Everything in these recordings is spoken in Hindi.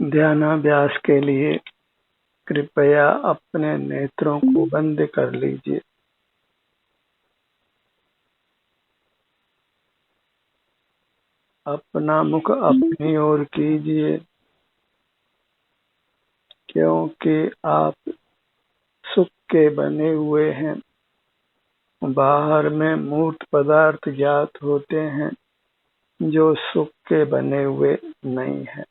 ध्यानाभ्यास के लिए कृपया अपने नेत्रों को बंद कर लीजिए। अपना मुख अपनी ओर कीजिए, क्योंकि आप सुख के बने हुए हैं। बाहर में मूर्त पदार्थ ज्ञात होते हैं जो सुख के बने हुए नहीं हैं।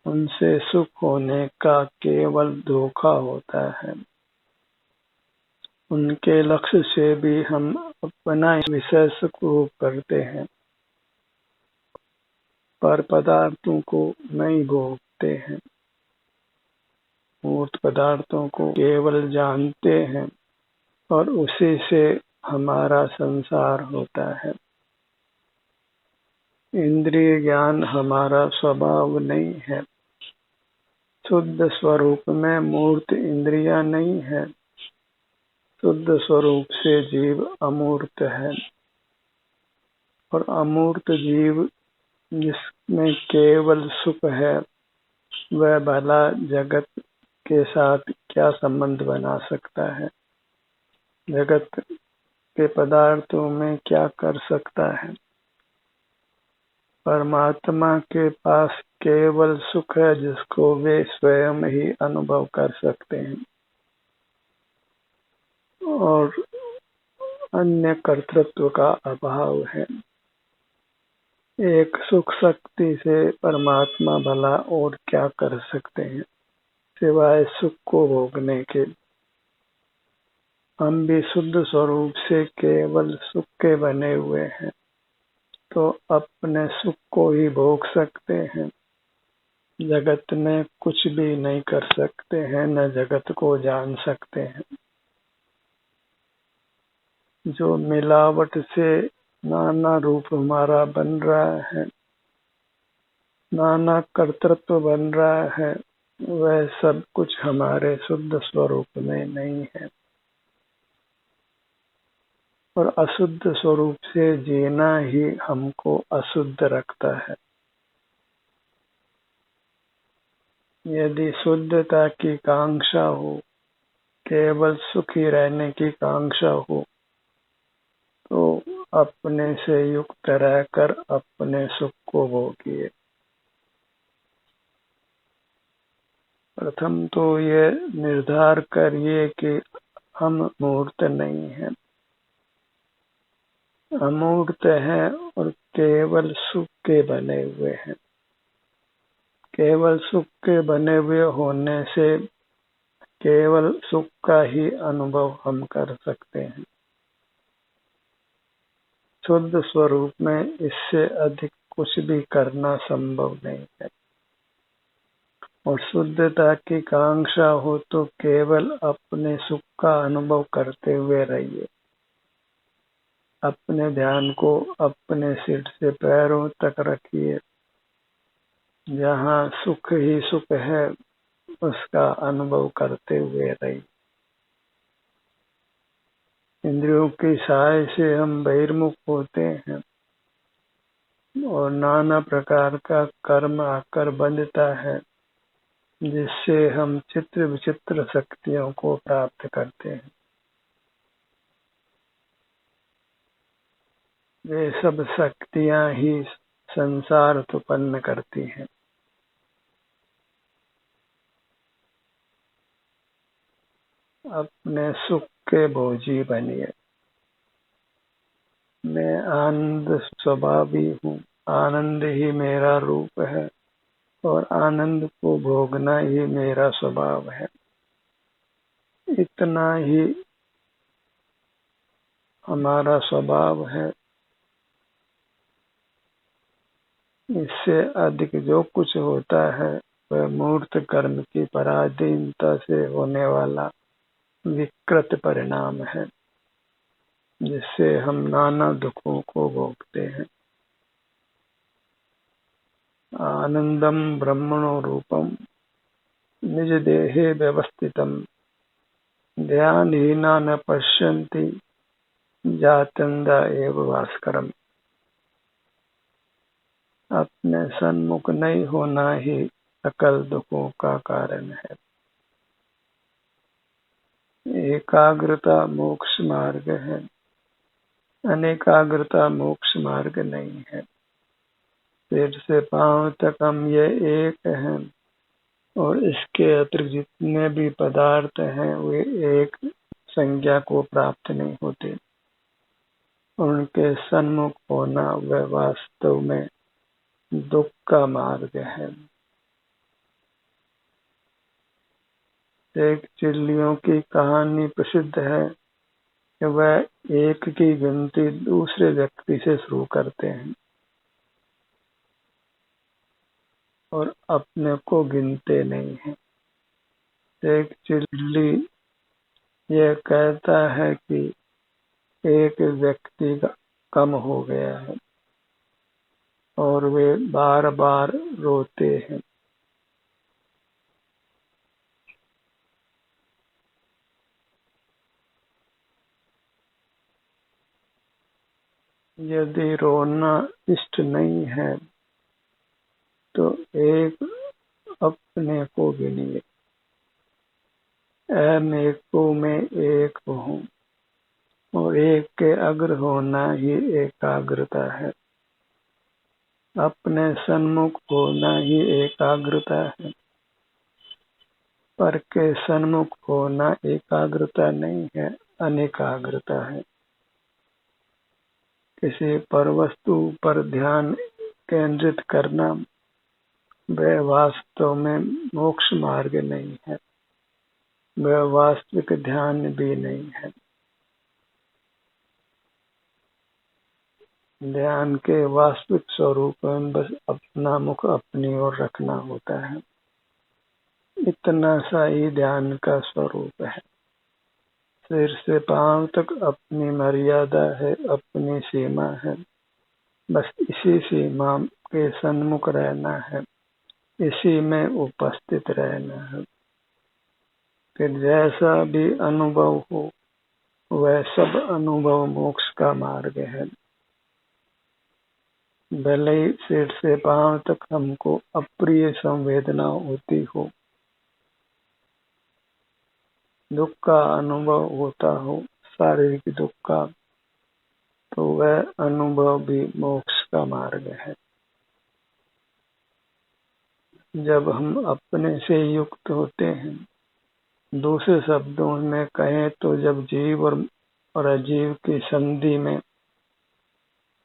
उनसे सुख होने का केवल धोखा होता है। उनके लक्ष्य से भी हम अपना विषय सुख रूप करते हैं, पर पदार्थों को नहीं भोगते हैं। मूर्त पदार्थों को केवल जानते हैं और उसी से हमारा संसार होता है। इंद्रिय ज्ञान हमारा स्वभाव नहीं है। शुद्ध स्वरूप में मूर्त इंद्रियां नहीं है। शुद्ध स्वरूप से जीव अमूर्त है, और अमूर्त जीव जिसमें केवल सुख है, वह भला जगत के साथ क्या संबंध बना सकता है? जगत के पदार्थों में क्या कर सकता है? परमात्मा के पास केवल सुख है जिसको वे स्वयं ही अनुभव कर सकते हैं, और अन्य कर्तृत्व का अभाव है। एक सुख शक्ति से परमात्मा भला और क्या कर सकते हैं सिवाय सुख को भोगने के। हम भी शुद्ध स्वरूप से केवल सुख के बने हुए हैं, तो अपने सुख को ही भोग सकते हैं। जगत में कुछ भी नहीं कर सकते हैं, न जगत को जान सकते हैं। जो मिलावट से नाना रूप हमारा बन रहा है, नाना कर्तृत्व बन रहा है, वह सब कुछ हमारे शुद्ध स्वरूप में नहीं है। और अशुद्ध स्वरूप से जीना ही हमको अशुद्ध रखता है। यदि शुद्धता की कांक्षा हो, केवल सुखी रहने की कांक्षा हो, तो अपने से युक्त रहकर अपने सुख को भोगिए। प्रथम तो ये निर्धार करिए कि हम मूर्त नहीं हैं, अमूर्त हैं और केवल सुख के बने हुए हैं। केवल सुख के बने हुए होने से केवल सुख का ही अनुभव हम कर सकते हैं। शुद्ध स्वरूप में इससे अधिक कुछ भी करना संभव नहीं है। और शुद्धता की कांक्षा हो तो केवल अपने सुख का अनुभव करते हुए रहिए। अपने ध्यान को अपने सिर से पैरों तक रखिए। जहाँ सुख ही सुख है, उसका अनुभव करते हुए रहिए। इंद्रियों की सहाय से हम बहिर्मुख होते हैं और नाना प्रकार का कर्म आकर बंधता है, जिससे हम चित्र विचित्र शक्तियों को प्राप्त करते हैं। वे सब शक्तियां ही संसार उत्पन्न करती हैं। अपने सुख के भोजी बनिए। मैं आनंद स्वभावी हूँ। आनंद ही मेरा रूप है और आनंद को भोगना ही मेरा स्वभाव है। इतना ही हमारा स्वभाव है। इससे अधिक जो कुछ होता है वह मूर्त कर्म की पराधीनता से होने वाला विकृत परिणाम है, जिससे हम नाना दुखों को भोगते हैं। आनंदम ब्रह्मणो रूपम निज देहे व्यवस्थितम ध्यानहीना न पश्यन्ति जातंदा एव भास्करम। अपने सन्मुख नहीं होना ही सकल दुखों का कारण है। एकाग्रता मोक्ष मार्ग है, अनेकाग्रता मोक्ष मार्ग नहीं है। सिर से पांव तक हम ये एक हैं और इसके अतिरिक्त जितने भी पदार्थ हैं वे एक संज्ञा को प्राप्त नहीं होते। उनके सन्मुख होना वह वास्तव में दुख का मार्ग है। एक चिड़ियों की कहानी प्रसिद्ध है कि वह एक की गिनती दूसरे व्यक्ति से शुरू करते हैं और अपने को गिनते नहीं हैं। एक चिड़िया यह कहता है कि एक व्यक्ति कम हो गया है और वे बार बार रोते हैं। यदि रोना इष्ट नहीं है तो एक अपने को गिनिए। मैं को में एक हूँ और एक के अग्र होना ही एकाग्रता है। अपने सन्मुख होना ही एकाग्रता है। पर के सन्मुख होना एकाग्रता नहीं है, अनेकाग्रता है। किसी पर वस्तु पर ध्यान केंद्रित करना वह वास्तव में मोक्ष मार्ग नहीं है, वह वास्तविक ध्यान भी नहीं है। ध्यान के वास्तविक स्वरूप में बस अपना मुख अपनी ओर रखना होता है। इतना सा ही ध्यान का स्वरूप है। सिर से पांव तक अपनी मर्यादा है, अपनी सीमा है। बस इसी सीमा के सन्मुख रहना है, इसी में उपस्थित रहना है। फिर जैसा भी अनुभव हो वह सब अनुभव मोक्ष का मार्ग है। भले ही सिर से पांव तक हमको अप्रिय संवेदना होती हो, दुख का अनुभव होता हो, शारीरिक दुख का, तो वह अनुभव भी मोक्ष का मार्ग है। जब हम अपने से युक्त होते हैं, दूसरे शब्दों में कहें तो जब जीव और अजीव की संधि में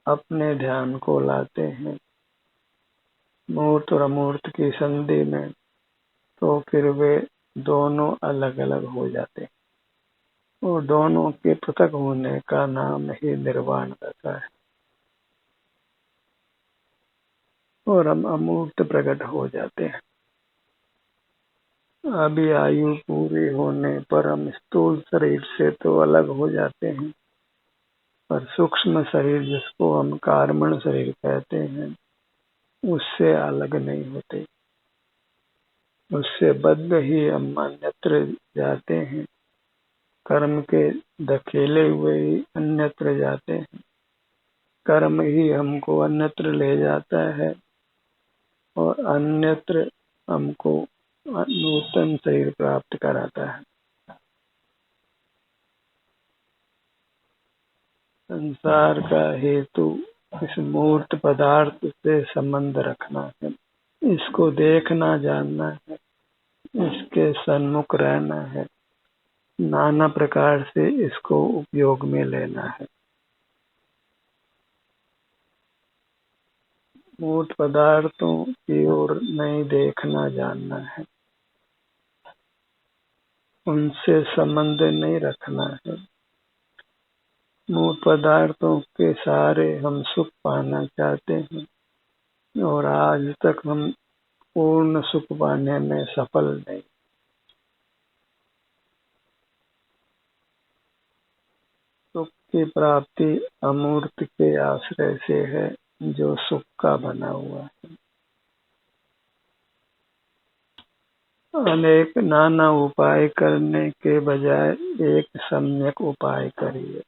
अपने ध्यान को लाते हैं, मूर्त और अमूर्त की संधि में, तो फिर वे दोनों अलग अलग हो जाते हैं और दोनों के पृथक होने का नाम ही निर्वाण रहता है और हम अमूर्त प्रकट हो जाते हैं। अभी आयु पूरी होने पर हम स्थूल शरीर से तो अलग हो जाते हैं, पर सूक्ष्म शरीर जिसको हम कार्बन शरीर कहते हैं उससे अलग नहीं होते। उससे बद्ध ही हम अन्यत्र जाते हैं, कर्म के धकेले हुए ही अन्यत्र जाते हैं। कर्म ही हमको अन्यत्र ले जाता है और अन्यत्र हमको नूतन शरीर प्राप्त कराता है। संसार का हेतु इस मूर्त पदार्थ से संबंध रखना है, इसको देखना जानना है, इसके सन्मुख रहना है, नाना प्रकार से इसको उपयोग में लेना है। मूर्त पदार्थों की ओर नहीं देखना जानना है, उनसे संबंध नहीं रखना है। मूर्त पदार्थों के सहारे हम सुख पाना चाहते हैं और आज तक हम पूर्ण सुख पाने में सफल नहीं। सुख की प्राप्ति अमूर्त के आश्रय से है जो सुख का बना हुआ है। अनेक नाना उपाय करने के बजाय एक सम्यक उपाय करिए।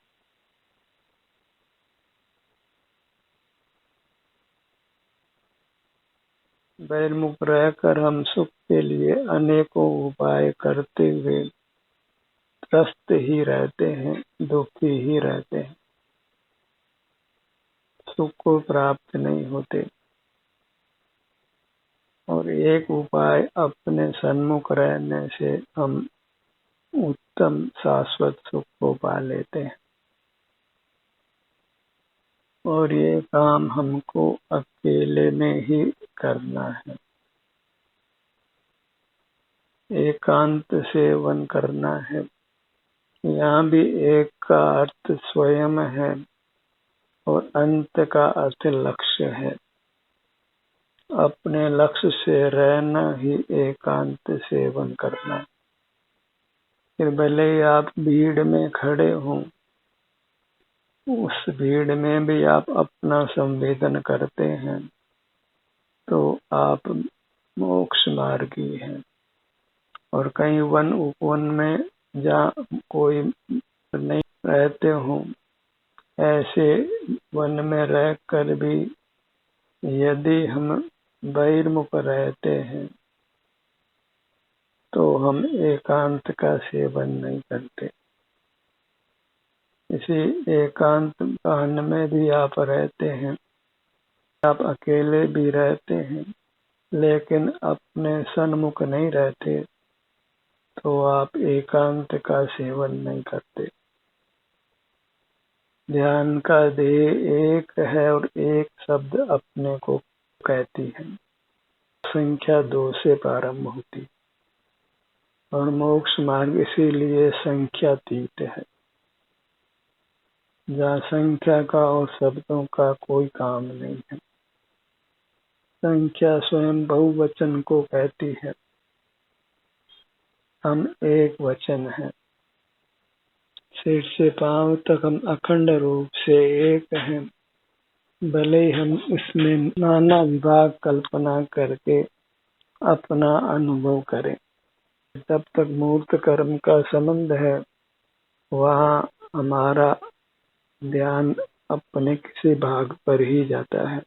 बहिर्मुख रहकर हम सुख के लिए अनेकों उपाय करते हुए त्रस्त ही रहते हैं, दुखी ही रहते हैं, सुख को प्राप्त नहीं होते। और एक उपाय अपने सन्मुख रहने से हम उत्तम शाश्वत सुख को पा लेते हैं। और ये काम हमको अकेले में ही करना है, एकांत सेवन करना है। यहाँ भी एक का अर्थ स्वयं है और अंत का अर्थ लक्ष्य है। अपने लक्ष्य से रहना ही एकांत सेवन करना। फिर भले ही आप भीड़ में खड़े हों, उस भीड़ में भी आप अपना संवेदन करते हैं तो आप मोक्ष मार्गी हैं। और कहीं वन उपवन में जहाँ कोई नहीं रहते हों, ऐसे वन में रहकर भी यदि हम बहिर्मुख रहते हैं तो हम एकांत का सेवन नहीं करते। इसी एकांत कान में भी आप रहते हैं, आप अकेले भी रहते हैं, लेकिन अपने सन्मुख नहीं रहते तो आप एकांत का सेवन नहीं करते। ध्यान का ध्येय एक है और एक शब्द अपने को कहती है, संख्या 2 से प्रारंभ होती और मोक्ष मार्ग इसीलिए संख्यातीत है, जहाँ संख्या का और शब्दों का कोई काम नहीं है। संख्या स्वयं बहुवचन को कहती है, हम एक वचन है। सिर से पांव तक हम अखंड रूप से एक हैं, भले ही हम इसमें नाना विभाग कल्पना करके अपना अनुभव करें। जब तक मूर्त कर्म का संबंध है, वहाँ हमारा ध्यान अपने किसी भाग पर ही जाता है।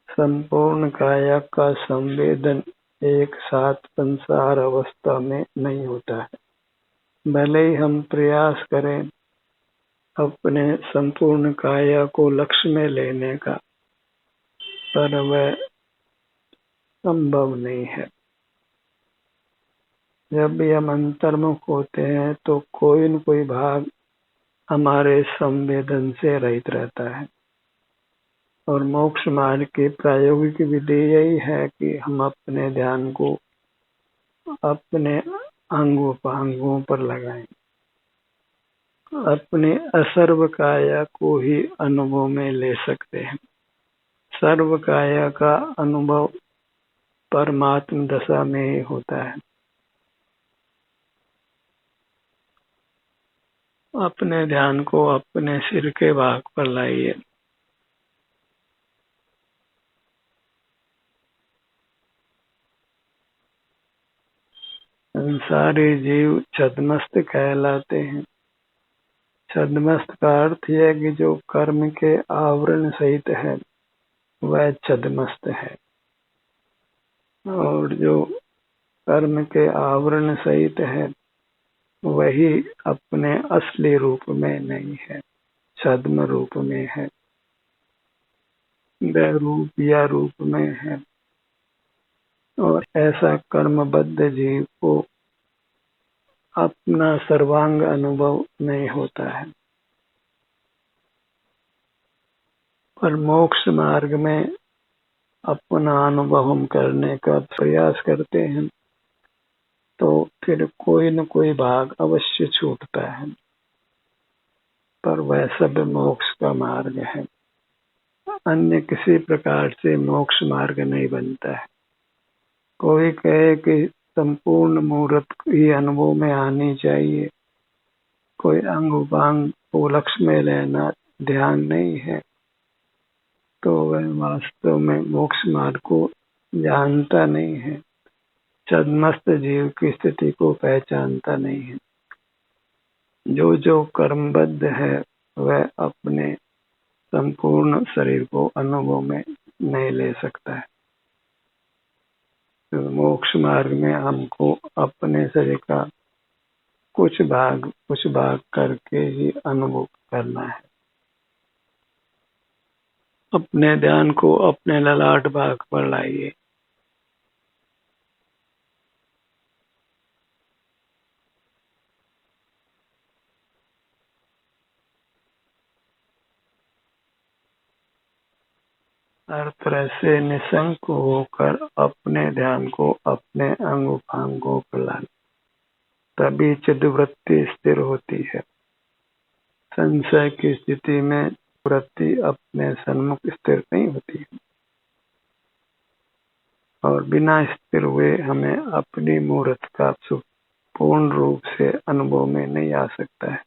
संपूर्ण काया का संवेदन एक साथ संसार अवस्था में नहीं होता है। भले ही हम प्रयास करें अपने संपूर्ण काया को लक्ष्य में लेने का, पर वह संभव नहीं है। जब भी हम अंतर्मुख होते हैं तो कोई न कोई भाग हमारे संवेदन से रहित रहता है। और मोक्ष मार्ग की प्रायोगिक विधि यही है कि हम अपने ध्यान को अपने अंगों पर लगाएं, अपने असर्व काया को ही अनुभव में ले सकते हैं। सर्व काया का अनुभव परमात्म दशा में ही होता है। अपने ध्यान को अपने सिर के भाग पर लाइए। संसारी जीव छद्मस्त कहलाते हैं। छद्मस्त का अर्थ यह कि जो कर्म के आवरण सहित है वह छद्मस्त है, और जो कर्म के आवरण सहित है वही अपने असली रूप में नहीं है, छद्म रूप में है, रूप या रूप में है। और ऐसा कर्मबद्ध जीव को अपना सर्वांग अनुभव नहीं होता है। पर मोक्ष मार्ग में अपना अनुभव हम करने का प्रयास करते हैं तो फिर कोई न कोई भाग अवश्य छूटता है, पर वह सब मोक्ष का मार्ग है। अन्य किसी प्रकार से मोक्ष मार्ग नहीं बनता है। कोई कहे कि संपूर्ण मूर्त ही अनुभव में आनी चाहिए, कोई अंग उपांग को लक्ष्य में लेना ध्यान नहीं है, तो वह वास्तव में मोक्ष मार्ग को जानता नहीं है, छद्मस्त जीव की स्थिति को पहचानता नहीं है। जो जो कर्मबद्ध है वह अपने संपूर्ण शरीर को अनुभव में नहीं ले सकता है। तो मोक्ष मार्ग में हमको अपने शरीर का कुछ भाग करके ही अनुभव करना है। अपने ध्यान को अपने ललाट भाग पर लाइए। हर तरह से निशंक होकर अपने ध्यान को अपने अंग उपांगों पर लाना, तभी चित्तवृत्ति स्थिर होती है। संशय की स्थिति में वृत्ति अपने सन्मुख स्थिर नहीं होती और बिना स्थिर हुए हमें अपनी मूर्त का सुख पूर्ण रूप से अनुभव में नहीं आ सकता है।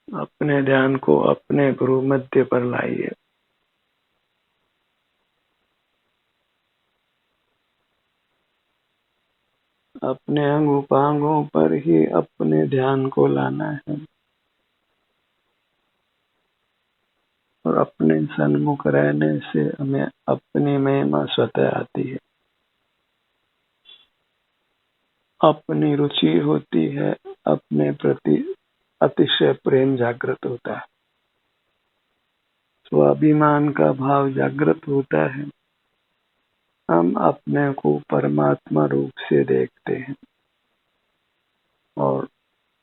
अपने ध्यान को अपने गुरु मध्य पर लाइए। अपने अंग उपांगों पर ही अपने ध्यान को लाना है और अपने सन्मुख रहने से हमें अपनी महिमा स्वतः आती है। अपनी रुचि होती है, अपने प्रति अतिशय प्रेम जागृत होता है, स्वाभिमान का भाव जागृत होता है। हम अपने को परमात्मा रूप से देखते हैं और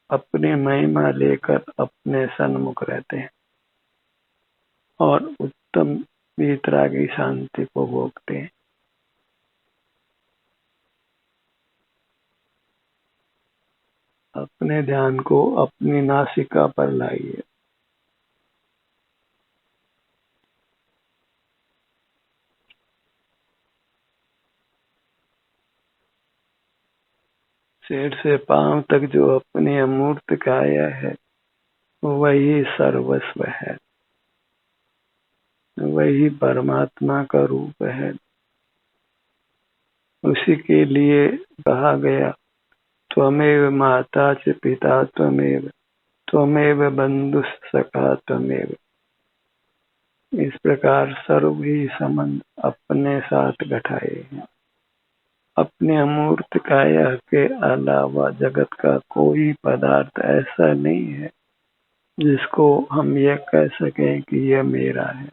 अपनी महिमा लेकर अपने सन्मुख रहते हैं और उत्तम वीतरागी शांति को भोगते हैं। अपने ध्यान को अपनी नासिका पर लाइए। सिर से पांव तक जो अपनी अमूर्त काया है वही सर्वस्व है, वही परमात्मा का रूप है। उसी के लिए कहा गया, त्वमेव माता च पिता त्वमेव, त्वमेव बंधु सखा त्वमेव। इस प्रकार सर्व ही संबंध अपने साथ गठाए हैं। अपने अमूर्त काया के अलावा जगत का कोई पदार्थ ऐसा नहीं है जिसको हम ये कह सकें कि यह मेरा है।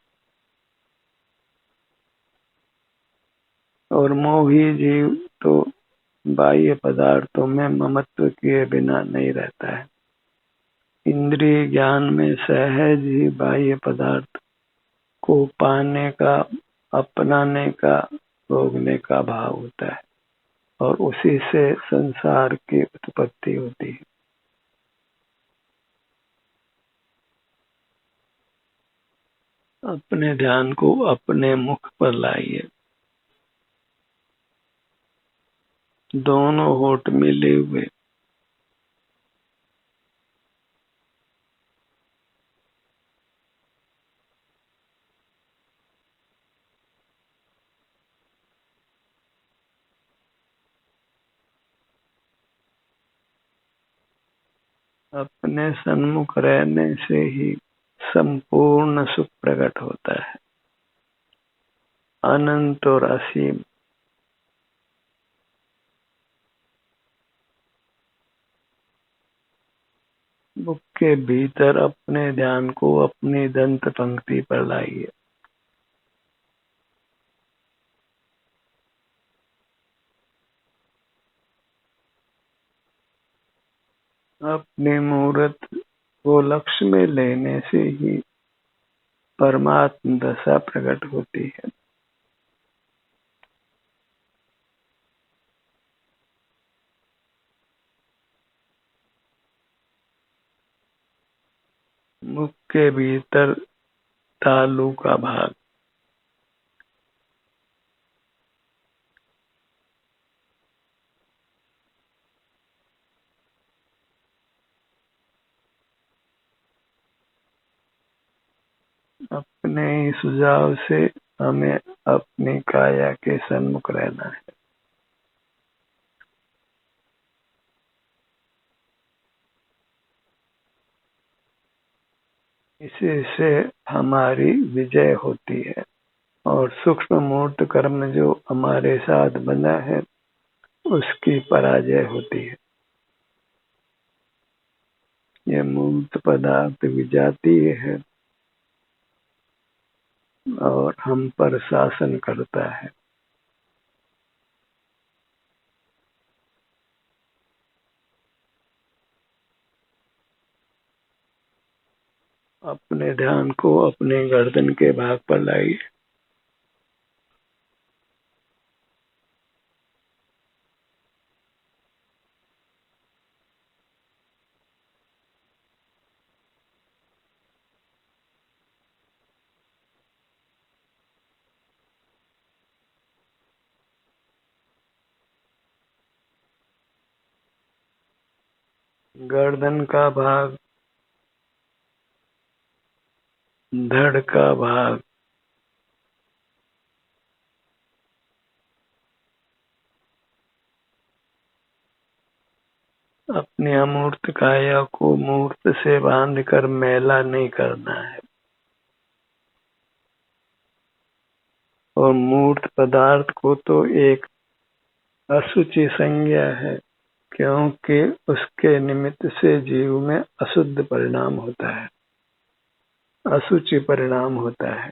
और मोही जीव तो बाह्य पदार्थों में ममत्व किए बिना नहीं रहता है। इंद्रिय ज्ञान में सहज ही बाह्य पदार्थ को पाने का, अपनाने का, भोगने का भाव होता है और उसी से संसार की उत्पत्ति होती है। अपने ध्यान को अपने मुख पर लाइए। दोनों होठ मिले हुए। अपने सन्मुख रहने से ही संपूर्ण सुख प्रकट होता है, अनंत और असीम। मुख के भीतर अपने ध्यान को अपनी दंत पंक्ति पर लाइए। अपनी मूर्त को लक्ष्य में लेने से ही परमात्म दशा प्रकट होती है। मुख के भीतर तालू का भाग। अपने ही सुझाव से हमें अपनी काया के सन्मुख रहना है। इसी से हमारी विजय होती है और सूक्ष्म मूर्त कर्म जो हमारे साथ बना है उसकी पराजय होती है। यह मूर्त पदार्थ विजातीय है और हम पर शासन करता है। अपने ध्यान को अपने गर्दन के भाग पर लाइए। गर्दन का भाग, धड़ का भाग, अपनी अमूर्त काया को मूर्त से बांधकर मैला नहीं करना है और मूर्त पदार्थ को तो एक अशुचि संज्ञा है, क्योंकि उसके निमित्त से जीव में अशुद्ध परिणाम होता है, अशुचि परिणाम होता है।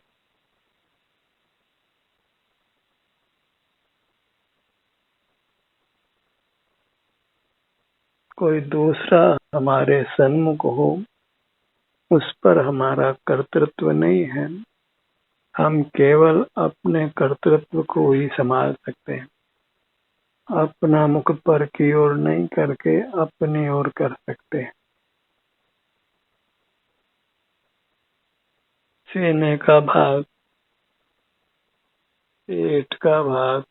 कोई दूसरा हमारे सन्मुख हो, उस पर हमारा कर्तृत्व नहीं है। हम केवल अपने कर्तृत्व को ही संभाल सकते हैं। अपना मुख पर की ओर नहीं करके अपनी ओर कर सकते हैं। सीने का भाग, पेट का भाग,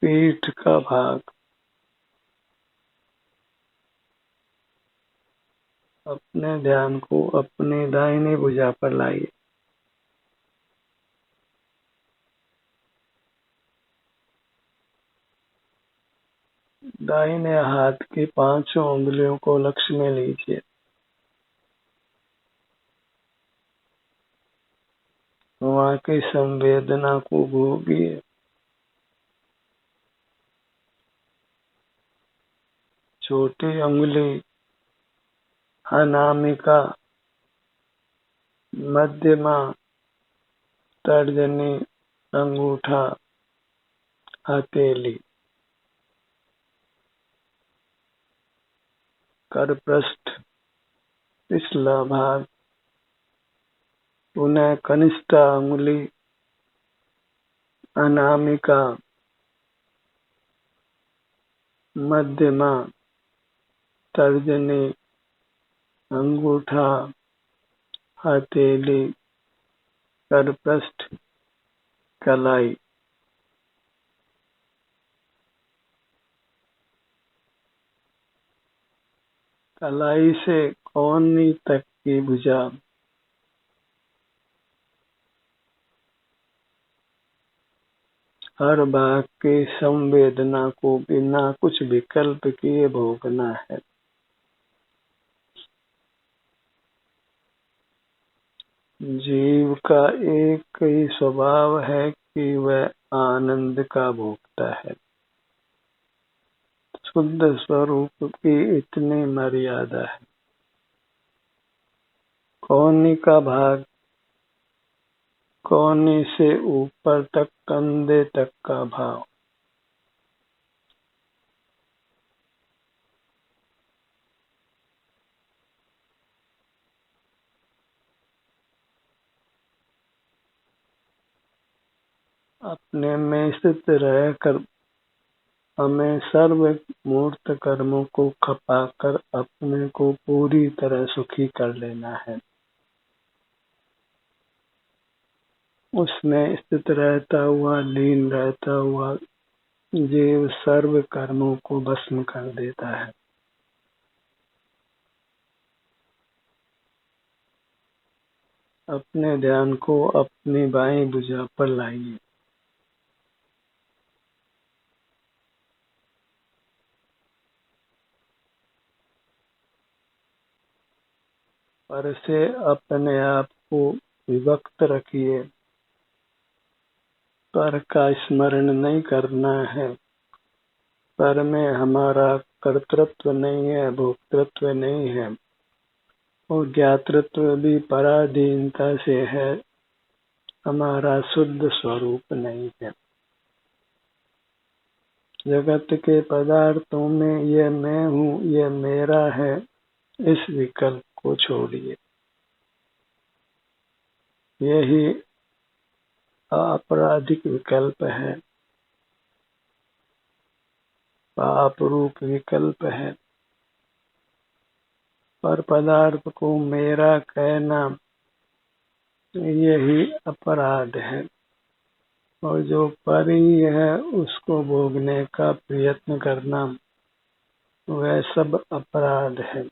पीठ का भाग, अपने ध्यान को अपनी दाहिनी भुजा पर लाइए। दाहिने हाथ की 5 उंगलियों को लक्ष्य में लीजिए। वहां की संवेदना को भोगिए। छोटी उंगली, अनामिका, मध्यमा, तर्जनी, अंगूठा, हथेली, करपृष्ठ, पिछला भाग, पुनः कनिष्ठ उंगली, अनामिका, मध्यमा, तर्जनी, अंगूठा, हथेली, करपृष्ठ, कलाई। कलाई से कोहनी तक की भुजा, हर भाग की संवेदना को बिना कुछ विकल्प किए भोगना है। जीव का एक ही स्वभाव है कि वह आनंद का भोगता है। शुद्ध स्वरूप की इतनी मर्यादा है। कोहनी का भाग, कोहनी से ऊपर तक कंधे तक का भाव, अपने में स्थित रहकर हमें सर्व मूर्त कर्मों को खपाकर अपने को पूरी तरह सुखी कर लेना है। उसमें स्थित रहता हुआ, लीन रहता हुआ जीव सर्व कर्मों को भस्म कर देता है। अपने ध्यान को अपनी बाईं भुजा पर लाइए। पर से अपने आप को विभक्त रखिए। पर का स्मरण नहीं करना है। पर में हमारा कर्तृत्व नहीं है, भोक्तृत्व नहीं है, और ज्ञातृत्व भी पराधीनता से है, हमारा शुद्ध स्वरूप नहीं है। जगत के पदार्थों में ये मैं हूँ, ये मेरा है, इस विकल्प को छोड़िए। यही आपराधिक विकल्प है, पाप रूप विकल्प है। पर पदार्थ को मेरा कहना यही अपराध है, और जो परी है उसको भोगने का प्रयत्न करना वह सब अपराध है।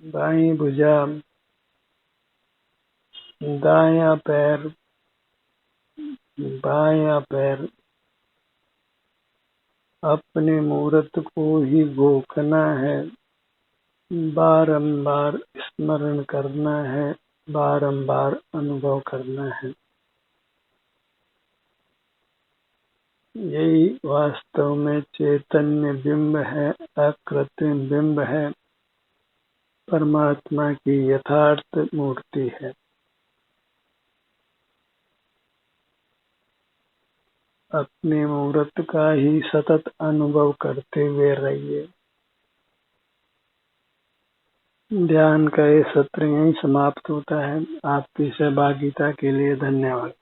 बाईं भुजा, दायां पैर, बायां पैर, अपने मूर्त को ही भोगना है, बारंबार स्मरण करना है, बारंबार अनुभव करना है। यही वास्तव में चैतन्य बिंब है, अकृत्रिम बिंब है, परमात्मा की यथार्थ मूर्ति है। अपने मूर्त का ही सतत अनुभव करते हुए रहिए। ध्यान का ये सत्र यहीं समाप्त होता है। आपकी सहभागिता के लिए धन्यवाद।